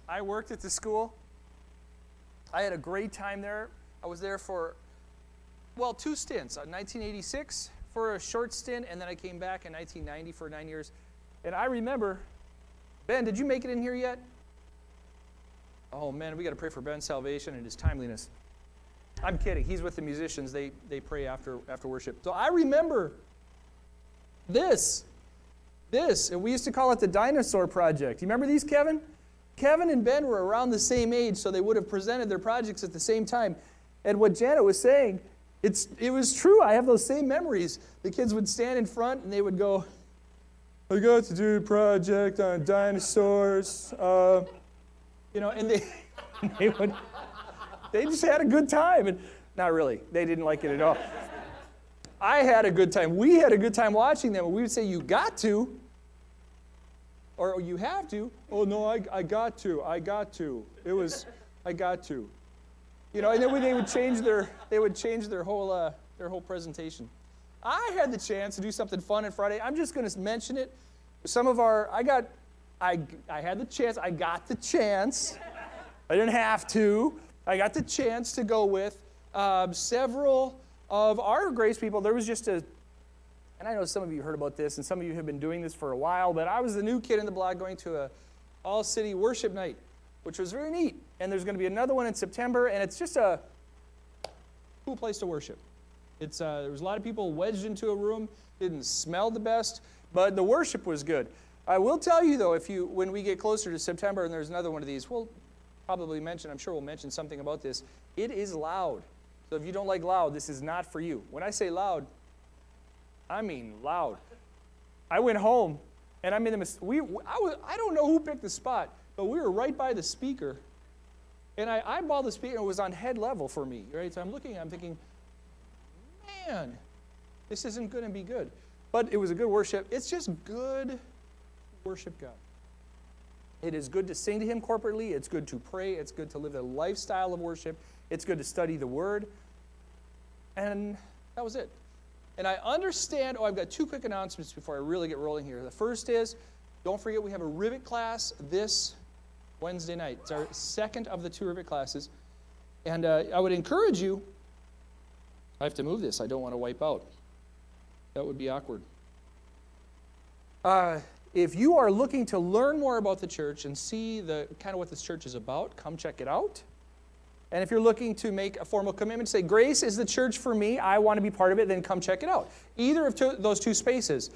I worked at the school. I had a great time there. I was there for, well, 2 stints. 1986 for a short stint, and then I came back in 1990 for 9 years. And I remember, Ben, did you make it in here yet? Oh, man, we got to pray for Ben's salvation and his timeliness. I'm kidding. He's with the musicians. They pray after worship. So I remember this, and we used to call it the Dinosaur Project. You remember these, Kevin? Kevin and Ben were around the same age, so they would have presented their projects at the same time. And what Janet was saying, it was true. I have those same memories. The kids would stand in front, and they would go, I got to do a project on dinosaurs. And they just had a good time. And not really. They didn't like it at all. I had a good time. We had a good time watching them. We would say, you got to. Or you have to. Oh, no, I got to. I got to. It was, I got to. And then they would change their whole presentation. I had the chance to do something fun on Friday. I'm just going to mention it. I had the chance. I got the chance. I didn't have to. I got the chance to go with several of our Grace people. There was just and I know some of you heard about this, and some of you have been doing this for a while, but I was the new kid in the block going to a all-city worship night, which was very neat. And there's going to be another one in September, and it's just a cool place to worship. There was a lot of people wedged into a room. Didn't smell the best, but the worship was good. I will tell you, though, when we get closer to September and there's another one of these, we'll probably mention, I'm sure we'll mention something about this. It is loud. So if you don't like loud, this is not for you. When I say loud, I mean loud. I went home, and I'm in the, I don't know who picked the spot, but we were right by the speaker, and I eyeballed the speaker, and it was on head level for me, right? So I'm thinking, man, this isn't going to be good. But it was a good worship. It's just good worship God. It is good to sing to Him corporately. It's good to pray. It's good to live a lifestyle of worship. It's good to study the Word. And that was it. And I understand, I've got 2 quick announcements before I really get rolling here. The first is, don't forget we have a Rivet class this Wednesday night. It's our second of the 2 Rivet classes. And I would encourage you, I have to move this. I don't want to wipe out. That would be awkward. If you are looking to learn more about the church and see kind of what this church is about, come check it out. And if you're looking to make a formal commitment, say, Grace is the church for me, I want to be part of it, then come check it out. Either of those 2 spaces.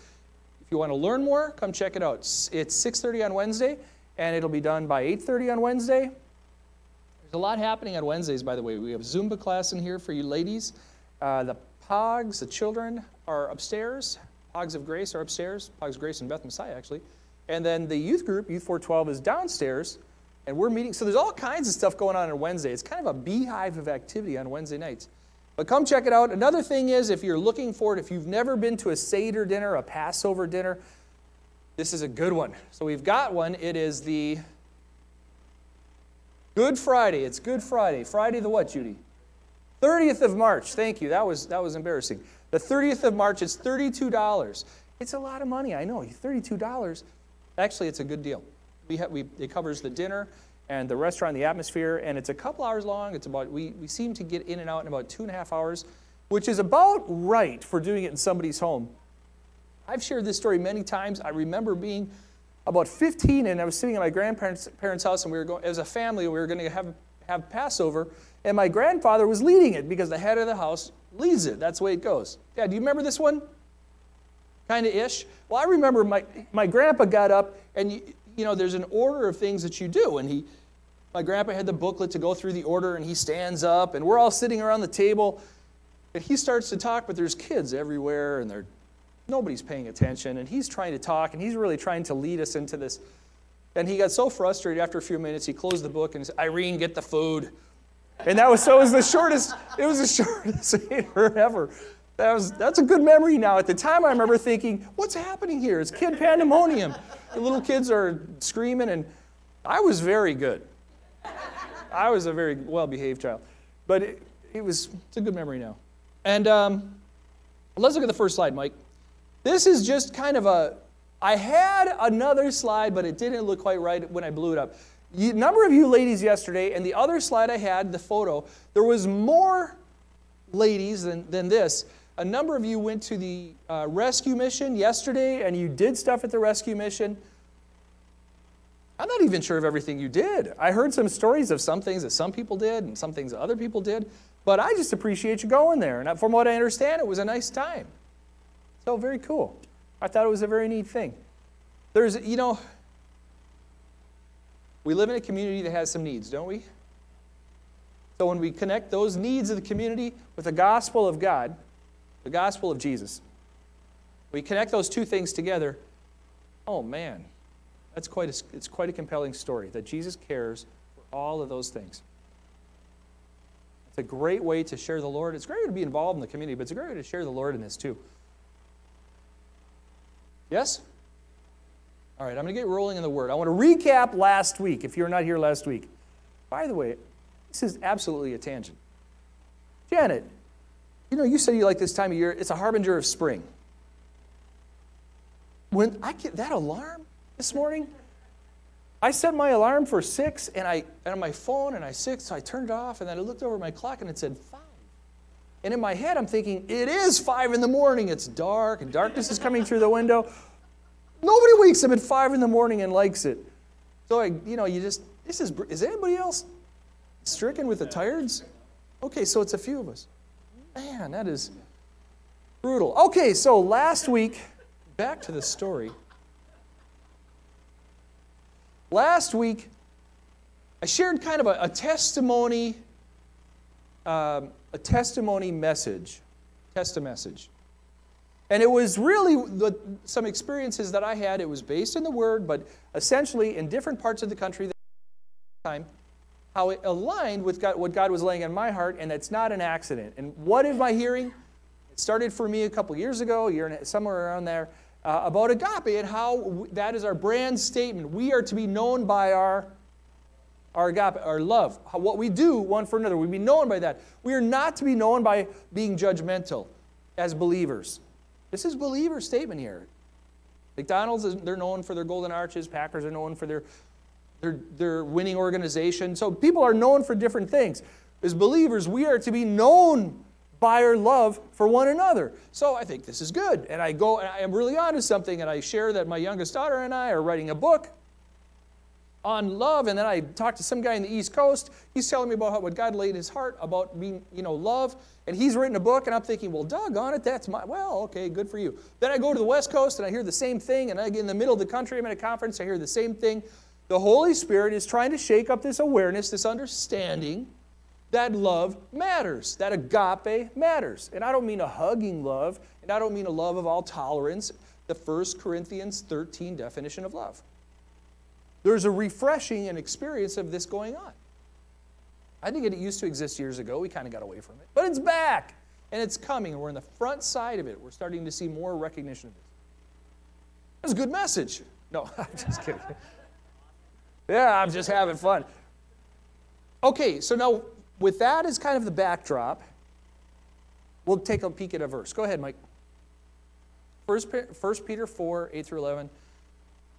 If you want to learn more, come check it out. It's 6:30 on Wednesday, and it'll be done by 8:30 on Wednesday. There's a lot happening on Wednesdays, by the way. We have Zumba class in here for you ladies. The Pogs, the children, are upstairs. Pogs of Grace are upstairs. Pogs of Grace and Beth Messiah, actually. And then the youth group, Youth 412, is downstairs. And we're meeting. So there's all kinds of stuff going on Wednesday. It's kind of a beehive of activity on Wednesday nights. But come check it out. Another thing is, if you're looking for it, if you've never been to a Seder dinner, a Passover dinner, this is a good one. So we've got one. It is the Good Friday. It's Good Friday. Friday the what, Judy? 30th of March. Thank you. That was embarrassing. The 30th of March, it's $32. It's a lot of money, I know. $32. Actually, it's a good deal. It covers the dinner and the restaurant, the atmosphere, and it's a couple hours long. It's about we seem to get in and out in about 2.5 hours, which is about right for doing it in somebody's home. I've shared this story many times. I remember being about 15, and I was sitting at my grandparents' house, and we were going as a family. We were going to have Passover, and my grandfather was leading it because the head of the house leads it. That's the way it goes. Yeah, do you remember this one? Kind of ish. Well, I remember my grandpa got up, and there's an order of things that you do. And my grandpa had the booklet to go through the order, and he stands up, and we're all sitting around the table, and he starts to talk, but there's kids everywhere, and nobody's paying attention, and he's trying to talk, and he's really trying to lead us into this. And he got so frustrated after a few minutes, he closed the book and said, Irene, get the food. And it was the shortest Seder ever. That's a good memory now. At the time, I remember thinking, what's happening here? It's kid pandemonium. The little kids are screaming, and I was very good. I was a very well-behaved child. But it's a good memory now. And let's look at the first slide, Mike. This is just kind of I had another slide, but it didn't look quite right when I blew it up. A number of you ladies yesterday, and the other slide I had, the photo, there was more ladies than this. A number of you went to the rescue mission yesterday, and you did stuff at the rescue mission. I'm not even sure of everything you did. I heard some stories of some things that some people did and some things that other people did, but I just appreciate you going there. And from what I understand, it was a nice time. So very cool. I thought it was a very neat thing. There's, we live in a community that has some needs, don't we? So when we connect those needs of the community with the gospel of God, the gospel of Jesus, we connect those two things together, oh man, it's quite a compelling story that Jesus cares for all of those things. It's a great way to share the Lord. It's great to be involved in the community, but it's a great way to share the Lord in this too. Yes? All right, I'm going to get rolling in the Word. I want to recap last week, if you were not here last week. By the way, this is absolutely a tangent. Janet, you said you like this time of year. It's a harbinger of spring. When I get that alarm this morning, I set my alarm for 6, and on my phone, and 6, so I turned it off, and then I looked over at my clock, and it said 5. And in my head, I'm thinking, it is 5 in the morning. It's dark, and darkness is coming through the window. Nobody wakes up at 5 in the morning and likes it. So, is anybody else stricken with the tiredness? Okay, so it's a few of us. Man, that is brutal. Okay, so last week, back to the story. Last week, I shared kind of a testimony message, message. And it was really some experiences that I had. It was based in the Word, but essentially in different parts of the country at the time, how it aligned with what God was laying on my heart, and it's not an accident. And what am I hearing? It started for me a couple years ago, somewhere around there, about agape and how that is our brand statement. We are to be known by our agape, our love, what we do one for another. We be known by that. We are not to be known by being judgmental as believers. This is believer statement here. McDonald's, they're known for their golden arches. Packers are known for their winning organization. So people are known for different things. As believers, we are to be known by our love for one another. So I think this is good. And I go, and I am really onto something, and I share that my youngest daughter and I are writing a book on love, and then I talked to some guy in the East Coast. He's telling me about what God laid in his heart about being, love, and he's written a book, and I'm thinking, well, doggone it, okay, good for you. Then I go to the West Coast, and I hear the same thing, and I get in the middle of the country, I'm at a conference, I hear the same thing. The Holy Spirit is trying to shake up this awareness, this understanding that love matters, that agape matters. And I don't mean a hugging love, and I don't mean a love of all tolerance, the 1 Corinthians 13 definition of love. There's a refreshing and experience of this going on. I think it used to exist years ago. We kind of got away from it. But it's back, and it's coming, and we're on the front side of it. We're starting to see more recognition of this. That's a good message. No, I'm just kidding. Yeah, I'm just having fun. Okay, so now with that as kind of the backdrop, we'll take a peek at a verse. Go ahead, Mike. 1 Peter 4, 8 through 11.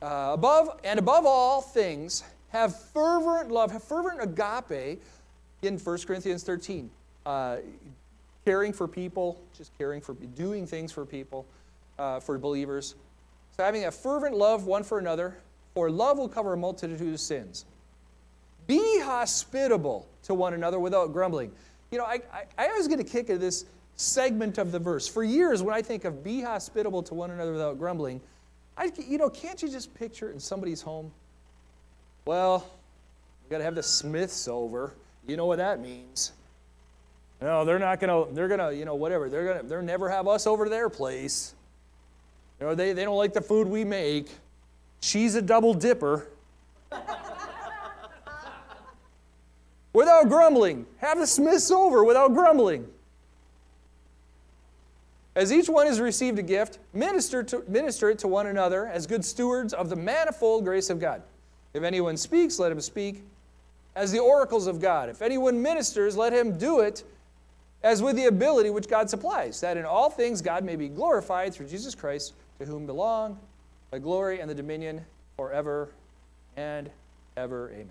Above all things, have fervent love, have fervent agape in 1 Corinthians 13. Caring for people, just doing things for people, for believers. So having a fervent love one for another, for love will cover a multitude of sins. Be hospitable to one another without grumbling. I always get a kick at this segment of the verse. For years, when I think of be hospitable to one another without grumbling, can't you just picture it in somebody's home? Well, we got to have the Smiths over. You know what that means. No, they're gonna, whatever. They'll never have us over to their place. They don't like the food we make. She's a double dipper. Without grumbling. Have the Smiths over without grumbling. As each one has received a gift, minister it to one another as good stewards of the manifold grace of God. If anyone speaks, let him speak as the oracles of God. If anyone ministers, let him do it as with the ability which God supplies, that in all things God may be glorified through Jesus Christ, to whom belong the glory and the dominion forever and ever. Amen.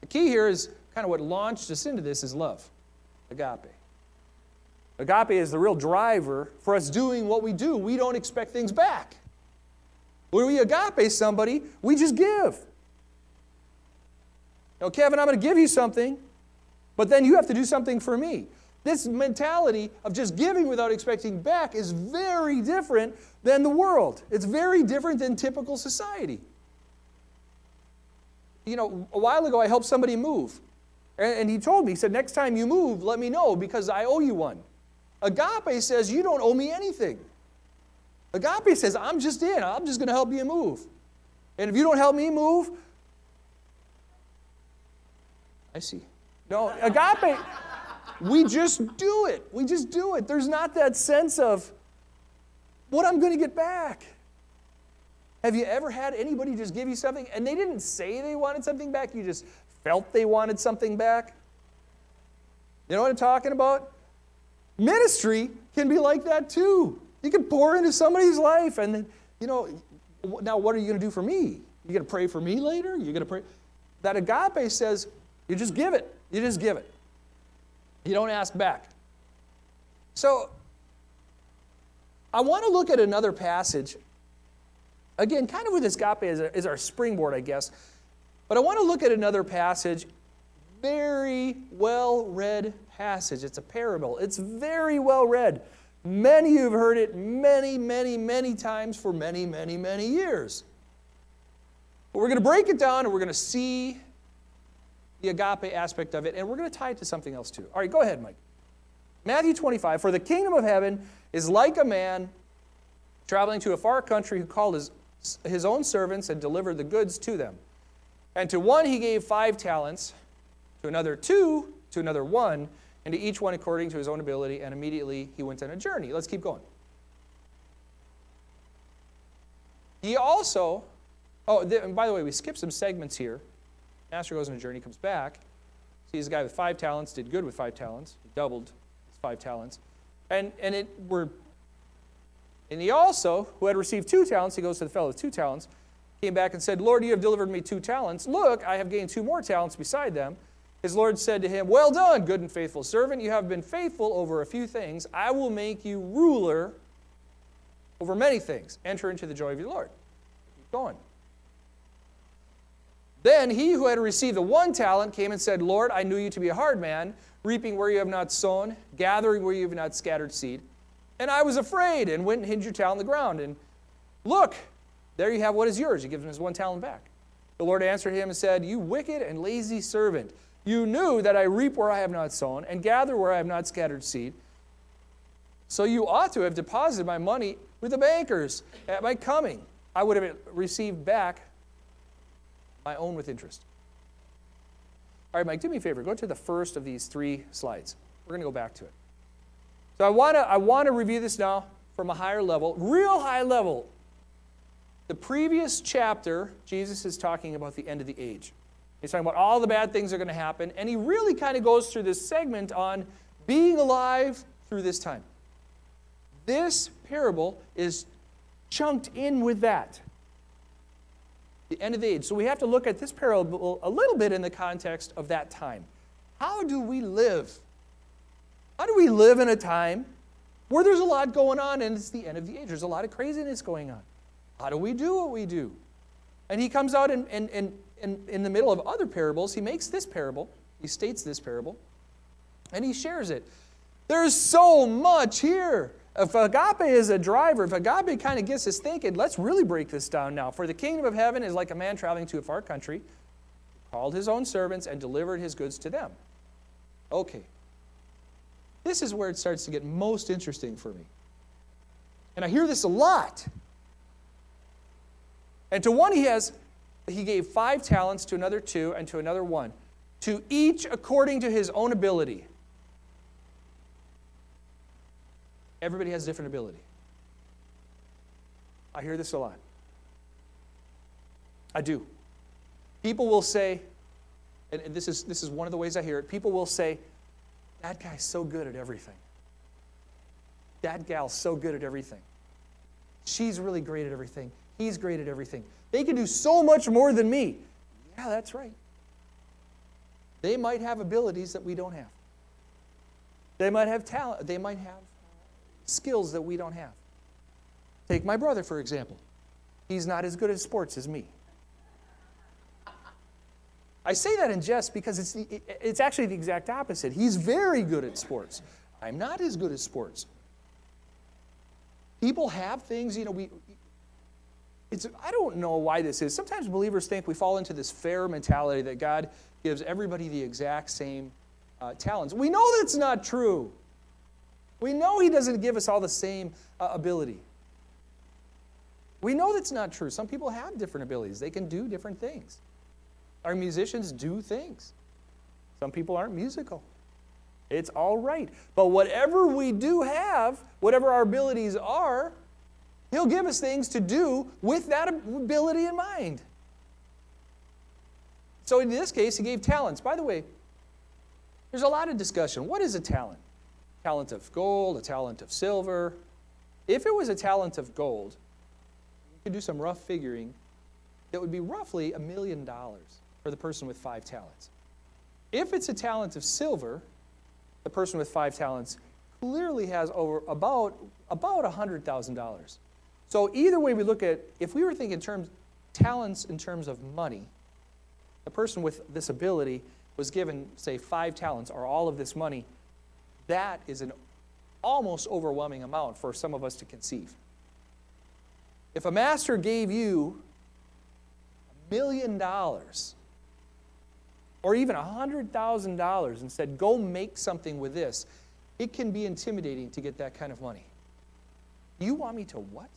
The key here is kind of what launched us into this is love, agape. Agape is the real driver for us doing what we do. We don't expect things back. When we agape somebody, we just give. Now, Kevin, I'm going to give you something, but then you have to do something for me. This mentality of just giving without expecting back is very different than the world. It's very different than typical society. You know, a while ago I helped somebody move. And he told me, he said, next time you move, let me know because I owe you one. Agape says, you don't owe me anything. Agape says, I'm just going to help you move. And if you don't help me move, I see. No, agape, we just do it. We just do it. There's not that sense of what I'm going to get back. Have you ever had anybody just give you something and they didn't say they wanted something back, you just felt they wanted something back? You know what I'm talking about? Ministry can be like that too. You can pour into somebody's life and then, you know, now what are you going to do for me? You going to pray for me later? You're going to pray? That agape says, you just give it. You just give it. You don't ask back. So, I want to look at another passage. Again, kind of with agape as our springboard, I guess. But I want to look at another passage. Very well-read passage. It's a parable. It's very well-read. Many of you have heard it many, many, many times for many, many, many years. But we're going to break it down and we're going to see the agape aspect of it, and we're going to tie it to something else too. All right, go ahead, Mike. Matthew 25, for the kingdom of heaven is like a man traveling to a far country who called his own servants and delivered the goods to them. And to one he gave 5 talents, to another 2, to another 1, and to each one according to his own ability, and immediately he went on a journey. Let's keep going. He also, and by the way, we skipped some segments here. Master goes on a journey, comes back, sees a guy with 5 talents, did good with 5 talents, he doubled his 5 talents. And he also, who had received 2 talents, he goes to the fellow with 2 talents, came back and said, Lord, you have delivered me 2 talents. Look, I have gained 2 more talents beside them. His Lord said to him, well done, good and faithful servant. You have been faithful over a few things. I will make you ruler over many things. Enter into the joy of your Lord. Keep going. Then he who had received the 1 talent came and said, Lord, I knew you to be a hard man, reaping where you have not sown, gathering where you have not scattered seed. And I was afraid and went and hid your talent in the ground. And look, there you have what is yours. He gives him his 1 talent back. The Lord answered him and said, you wicked and lazy servant, you knew that I reap where I have not sown and gather where I have not scattered seed. So you ought to have deposited my money with the bankers. At my coming, I would have received back my own with interest. All right, Mike, do me a favor. Go to the first of these 3 slides. We're going to go back to it. So I want to review this now from a higher level, real high level. The previous chapter, Jesus is talking about the end of the age. He's talking about all the bad things that are going to happen, and he really kind of goes through this segment on being alive through this time. This parable is chunked in with that. The end of the age. So we have to look at this parable a little bit in the context of that time. How do we live? How do we live in a time where there's a lot going on and it's the end of the age? There's a lot of craziness going on. How do we do what we do? And he comes out and in the middle of other parables, he makes this parable, he states this parable, and he shares it. There's so much here. If agape is a driver, if agape kind of gets us thinking, let's really break this down now. For the kingdom of heaven is like a man traveling to a far country, called his own servants and delivered his goods to them. Okay. This is where it starts to get most interesting for me. And I hear this a lot. And to one he gave 5 talents, to another 2, and to another 1. To each according to his own ability. Everybody has different ability. I hear this a lot. I do. People will say, and this is one of the ways I hear it, people will say, that guy's so good at everything. That gal's so good at everything. She's really great at everything. He's great at everything. They can do so much more than me. Yeah, that's right. They might have abilities that we don't have. They might have talent. They might have skills that we don't have. Take my brother, for example. He's not as good at sports as me. I say that in jest because it's actually the exact opposite. He's very good at sports. I'm not as good at sports. People have things, I don't know why this is. Sometimes believers think we fall into this fair mentality that God gives everybody the exact same talents. We know that's not true. We know He doesn't give us all the same ability. We know that's not true. Some people have different abilities. They can do different things. Our musicians do things. Some people aren't musical. It's all right. But whatever we do have, whatever our abilities are, He'll give us things to do with that ability in mind. So in this case, He gave talents. By the way, there's a lot of discussion. What is a talent? Talent of gold, a talent of silver. If it was a talent of gold, you could do some rough figuring. It would be roughly $1 million for the person with 5 talents. If it's a talent of silver, the person with 5 talents clearly has about $100,000. So either way we look at, if we were thinking talents in terms of money, the person with this ability was given, say, 5 talents or all of this money. That is an almost overwhelming amount for some of us to conceive. If a master gave you $1 million or even $100,000 and said, go make something with this, it can be intimidating to get that kind of money. You want me to what?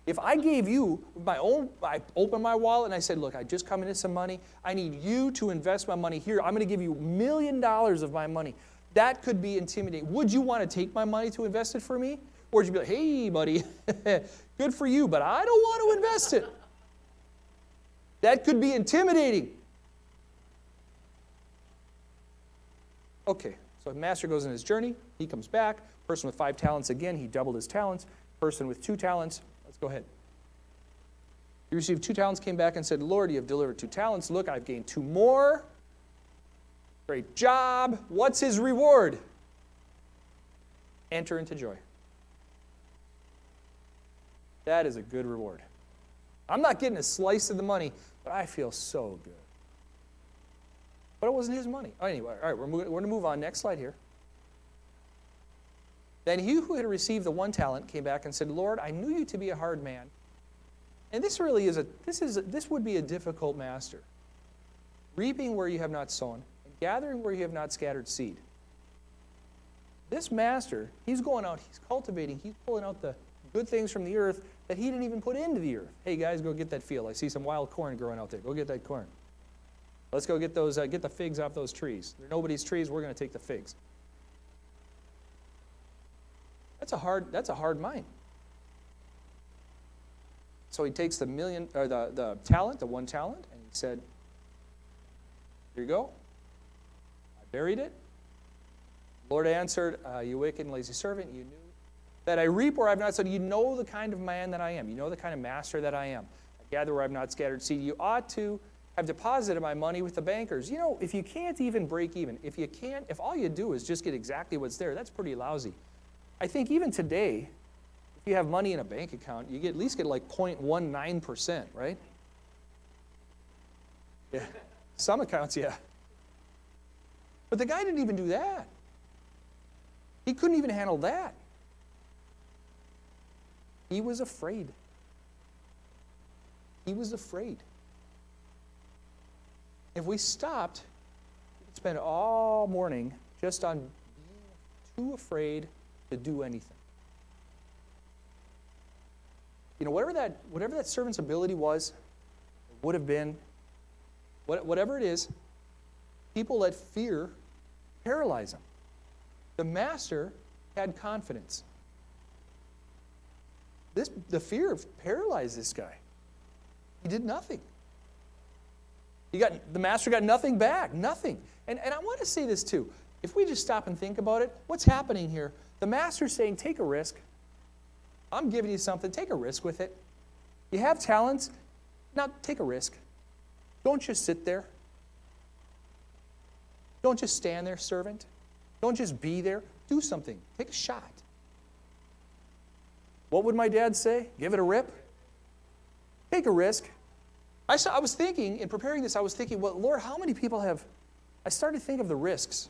If I gave you I opened my wallet and I said, look, I just come into some money. I need you to invest my money here. I'm going to give you $1 million of my money. That could be intimidating. Would you want to take my money to invest it for me? Or would you be like, hey, buddy, good for you, but I don't want to invest it. That could be intimidating. Okay, so the master goes on his journey. He comes back. Person with 5 talents again, he doubled his talents. Person with 2 talents, let's go ahead. He received 2 talents, came back and said, Lord, you have delivered 2 talents. Look, I've gained 2 more. Great job. What's his reward? Enter into joy. That is a good reward. I'm not getting a slice of the money, but I feel so good. But it wasn't his money. Anyway, all right, we're going to move on. Next slide here. Then he who had received the 1 talent came back and said, Lord, I knew you to be a hard man. And this really is this would be a difficult master. Reaping where you have not sown, and gathering where you have not scattered seed. This master, he's going out, he's cultivating, he's pulling out the good things from the earth that he didn't even put into the earth. Hey guys, go get that field. I see some wild corn growing out there. Go get that corn. Let's go get those, get the figs off those trees. They're nobody's trees. We're going to take the figs. That's a hard mind. So he takes the talent, the 1 talent, and he said, here you go. I buried it. Lord answered, you wicked and lazy servant, you knew that I reap where I have not sown. You know the kind of man that I am. You know the kind of master that I am. I gather where I have not scattered seed. You ought to have deposited my money with the bankers. You know, if you can't even break even, if all you do is just get exactly what's there, that's pretty lousy. I think even today, if you have money in a bank account, you at least get like 0.19%, right? Yeah. Some accounts, yeah. But the guy didn't even do that. He couldn't even handle that. He was afraid. He was afraid. If we stopped, we'd spend all morning just on being too afraid to do anything. You know, whatever that servant's ability was, would have been, whatever it is, people let fear paralyze them. The master had confidence. The fear paralyzed this guy. He did nothing. The master got nothing back, nothing. And I want to say this too. If we just stop and think about it, what's happening here? The master's saying, take a risk. I'm giving you something, take a risk with it. You have talents, now take a risk. Don't just sit there. Don't just stand there, servant. Don't just be there. Do something. Take a shot. What would my dad say? Give it a rip? Take a risk. I was thinking, in preparing this, I was thinking, well, Lord, how many people have... I started to think of the risks.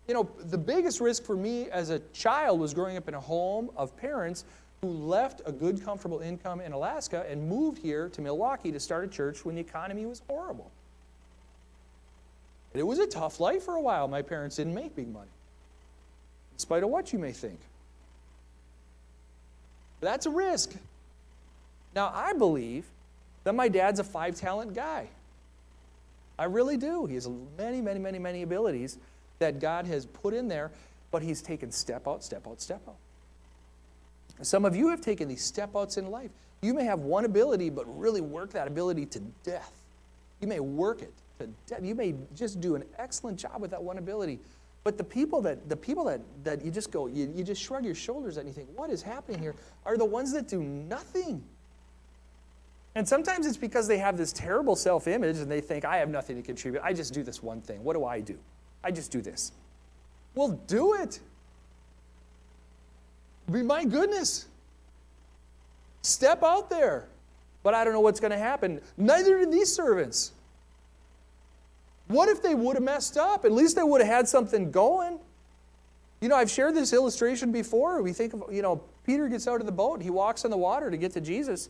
You know, the biggest risk for me as a child was growing up in a home of parents who left a good, comfortable income in Alaska and moved here to Milwaukee to start a church when the economy was horrible. And it was a tough life for a while. My parents didn't make big money, in spite of what you may think. But that's a risk. Now, I believe that my dad's a 5-talent guy. I really do. He has many abilities that God has put in there, but he's taken step out, step out, step out. Some of you have taken these step outs in life. You may have one ability, but really work that ability to death. You may work it to death. You may just do an excellent job with that one ability. But the people that you just go, you just shrug your shoulders at and you think, what is happening here, are the ones that do nothing. And sometimes it's because they have this terrible self-image and they think, I have nothing to contribute. I just do this one thing. What do? I just do this. Well, do it. My goodness. Step out there. But I don't know what's going to happen. Neither did these servants. What if they would have messed up? At least they would have had something going. You know, I've shared this illustration before. We think of, Peter gets out of the boat and he walks on the water to get to Jesus.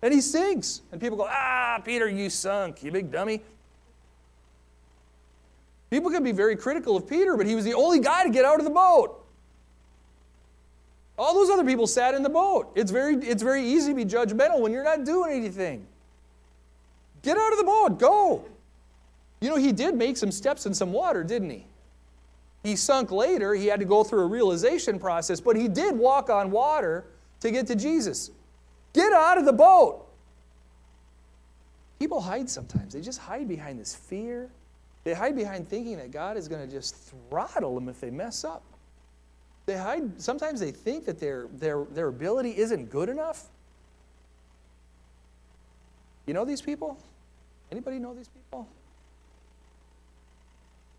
And he sinks. And people go, Peter, you sunk, you big dummy. People can be very critical of Peter, but he was the only guy to get out of the boat. All those other people sat in the boat. It's very easy to be judgmental when you're not doing anything. Get out of the boat. Go. He did make some steps in some water, didn't he? He sunk later. He had to go through a realization process, but he did walk on water to get to Jesus. Get out of the boat. People hide sometimes. They just hide behind this fear. They hide behind thinking that God is going to just throttle them if they mess up. They hide. Sometimes they think that their ability isn't good enough. You know these people? Anybody know these people?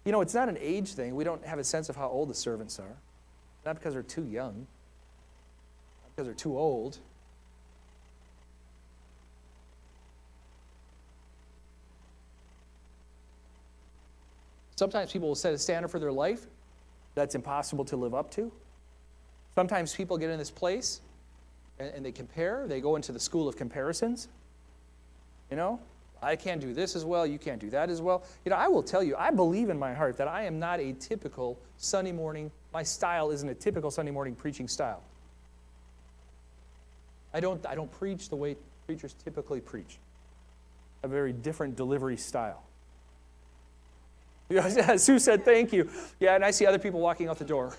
It's not an age thing. We don't have a sense of how old the servants are. Not because they're too young. Not because they're too old. Sometimes people will set a standard for their life that's impossible to live up to. Sometimes people get in this place and they compare. They go into the school of comparisons. I can't do this as well. You can't do that as well. I will tell you, I believe in my heart that I am not a typical Sunday morning. My style isn't a typical Sunday morning preaching style. I don't preach the way preachers typically preach. A very different delivery style. Sue said, thank you. Yeah, and I see other people walking out the door.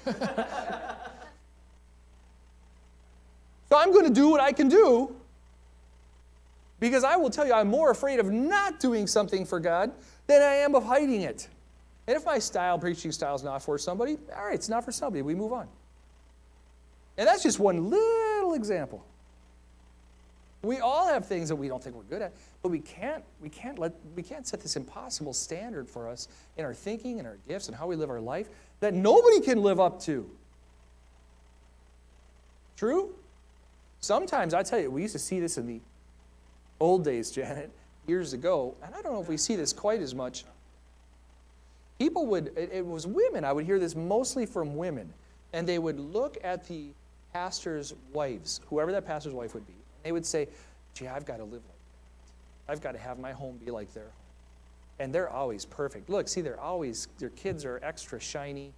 So I'm going to do what I can do, because I will tell you, I'm more afraid of not doing something for God than I am of hiding it. And if my preaching style is not for somebody, all right, it's not for somebody. We move on. And that's just one little example. We all have things that we don't think we're good at, but we can't set this impossible standard for us in our thinking and our gifts and how we live our life that nobody can live up to. True? Sometimes, I tell you, we used to see this in the old days, Janet, years ago, and I don't know if we see this quite as much. People it was women, I would hear this mostly from women, and they would look at the pastor's wives, whoever that pastor's wife would be, and they would say, gee, I've got to live like that. I've got to have my home be like their home. And they're always perfect. Look, see, their kids are extra shiny,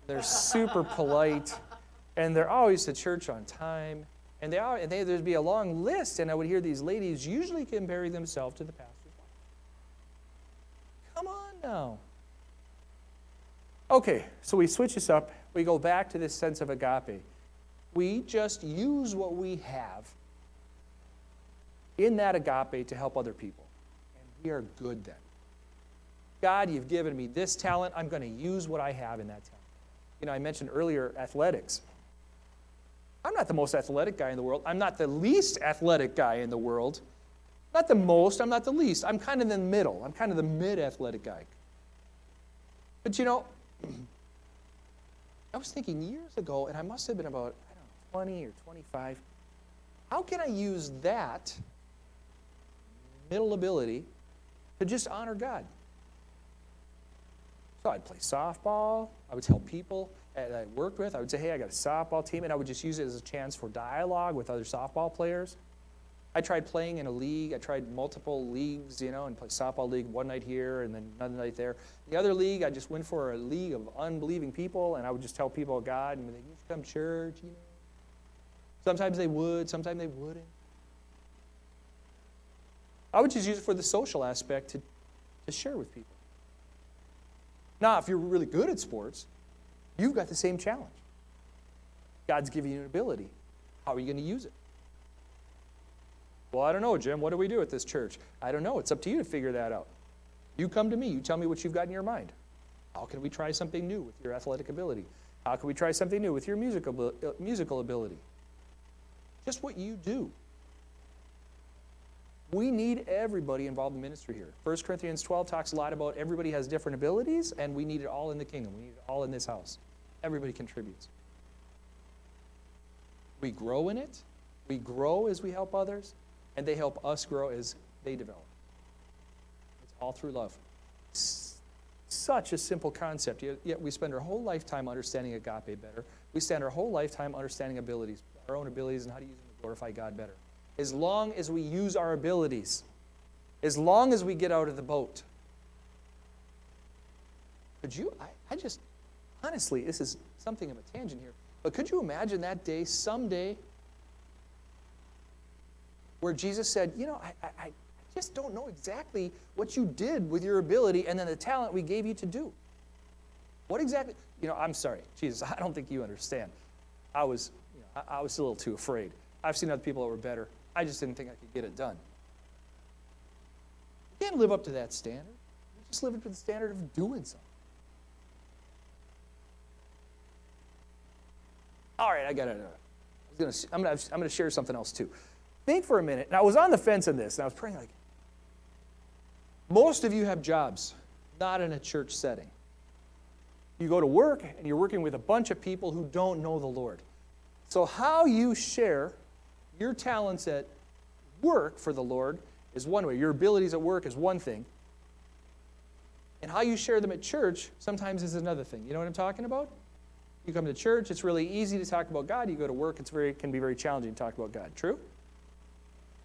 they're super polite, and they're always to church on time. And there'd be a long list, and I would hear these ladies usually comparing themselves to the pastor's wife. Come on now. Okay, so we switch this up. We go back to this sense of agape. We just use what we have in that agape to help other people. And we are good then. God, you've given me this talent. I'm going to use what I have in that talent. I mentioned earlier athletics. I'm not the most athletic guy in the world. I'm not the least athletic guy in the world. Not the most, I'm not the least. I'm kind of in the middle. I'm kind of the mid-athletic guy. But you know, I was thinking years ago, and I must have been about, 20 or 25, how can I use that middle ability to just honor God? So I'd play softball. I would tell people that I worked with, I would say, hey, I got a softball team, and I would just use it as a chance for dialogue with other softball players. I tried playing in a league. I tried multiple leagues, and play softball league one night here and then another night there. The other league, I just went for a league of unbelieving people, and I would just tell people about God, and they used to come to church, Sometimes they would, sometimes they wouldn't. I would just use it for the social aspect to share with people. Now, if you're really good at sports, you've got the same challenge. God's giving you an ability. How are you going to use it? Well, I don't know, Jim. What do we do at this church? I don't know. It's up to you to figure that out. You come to me. You tell me what you've got in your mind. How can we try something new with your athletic ability? How can we try something new with your musical ability? Just what you do. We need everybody involved in ministry here. 1 Corinthians 12 talks a lot about everybody has different abilities, and we need it all in the kingdom. We need it all in this house. Everybody contributes. We grow in it. We grow as we help others, and they help us grow as they develop. It's all through love. Such a simple concept, yet we spend our whole lifetime understanding agape better. We spend our whole lifetime understanding abilities, our own abilities, and how to use them to glorify God better. As long as we use our abilities, as long as we get out of the boat. Could you, I just, honestly, this is something of a tangent here, but could you imagine that day, someday, where Jesus said, I just don't know exactly what you did with your ability and then the talent we gave you to do. What exactly, I'm sorry, Jesus, I don't think you understand. I was a little too afraid. I've seen other people that were better. I just didn't think I could get it done. You can't live up to that standard. You just live up to the standard of doing something. All right, I'm going to share something else too. Think for a minute. And I was on the fence on this, and I was praying like, most of you have jobs, not in a church setting. You go to work, and you're working with a bunch of people who don't know the Lord. So how you share your talents at work for the Lord is one way. Your abilities at work is one thing. And how you share them at church sometimes is another thing. You know what I'm talking about? You come to church, it's really easy to talk about God. You go to work, it can be very challenging to talk about God. True?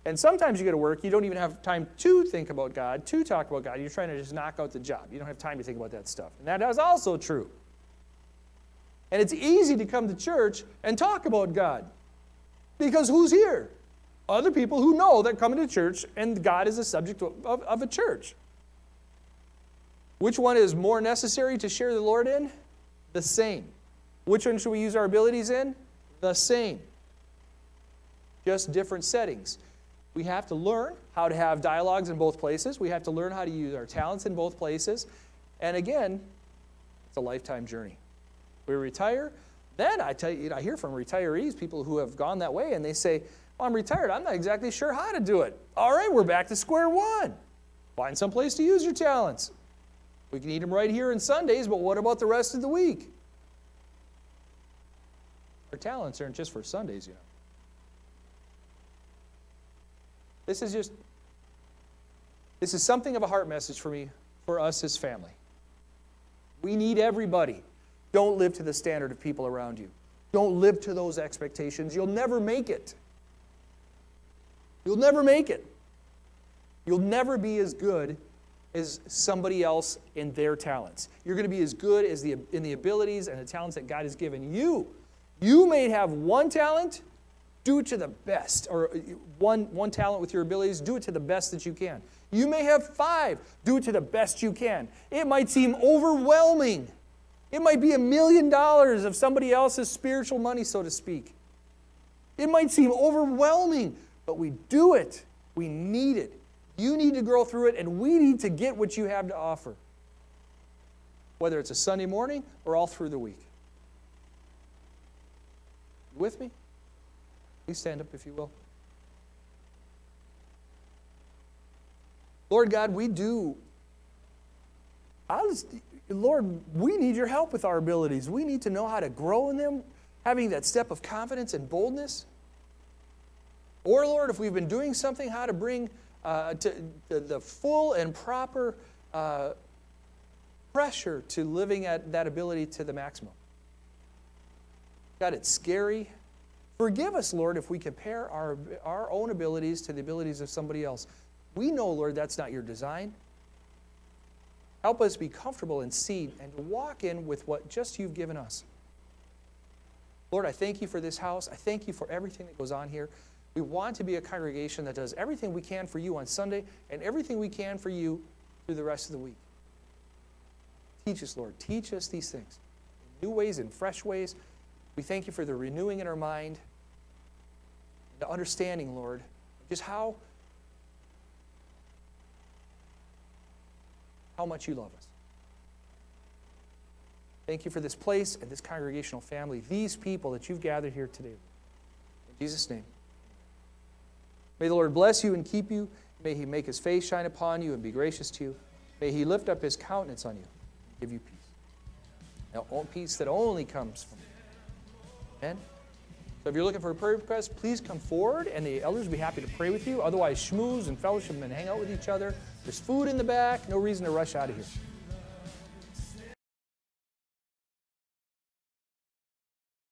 And sometimes you go to work, you don't even have time to think about God, to talk about God. You're trying to just knock out the job. You don't have time to think about that stuff. And that is also true. And it's easy to come to church and talk about God. Because who's here? Other people who know that coming to church and God is the subject of a church. Which one is more necessary to share the Lord in? The same. Which one should we use our abilities in? The same. Just different settings. We have to learn how to have dialogues in both places. We have to learn how to use our talents in both places. And again, it's a lifetime journey. We retire. Then I tell you, I hear from retirees, people who have gone that way, and they say, well, I'm retired. I'm not exactly sure how to do it. All right, we're back to square one. Find some place to use your talents. We can eat them right here on Sundays, but what about the rest of the week? Our talents aren't just for Sundays, This is something of a heart message for me, for us as family. We need everybody. Don't live to the standard of people around you. Don't live to those expectations. You'll never make it. You'll never make it. You'll never be as good as somebody else in their talents. You're going to be as good as in the abilities and the talents that God has given you. You may have one talent, do it to the best. Or one talent with your abilities, do it to the best that you can. You may have 5, do it to the best you can. It might seem overwhelming. It might be $1 million of somebody else's spiritual money, so to speak. It might seem overwhelming, but we do it. We need it. You need to grow through it, and we need to get what you have to offer, whether it's a Sunday morning or all through the week. You with me? Please stand up if you will. Lord God, we do. Lord, we need your help with our abilities. We need to know how to grow in them, having that step of confidence and boldness. Or, Lord, if we've been doing something, how to bring to the full and proper pressure to living at that ability to the maximum. God, it's scary. Forgive us, Lord, if we compare our own abilities to the abilities of somebody else. We know, Lord, that's not your design. Help us be comfortable and see and to walk in with what just you've given us. Lord, I thank you for this house. I thank you for everything that goes on here. We want to be a congregation that does everything we can for you on Sunday and everything we can for you through the rest of the week. Teach us, Lord. Teach us these things in new ways, in fresh ways. We thank you for the renewing in our mind, the understanding, Lord, just how much you love us. Thank you for this place and this congregational family, these people that you've gathered here today. In Jesus' name. May the Lord bless you and keep you. May he make his face shine upon you and be gracious to you. May he lift up his countenance on you and give you peace. Now, peace that only comes from you. Amen? So if you're looking for a prayer request, please come forward, and the elders will be happy to pray with you. Otherwise, schmooze and fellowship and hang out with each other. There's food in the back. No reason to rush out of here.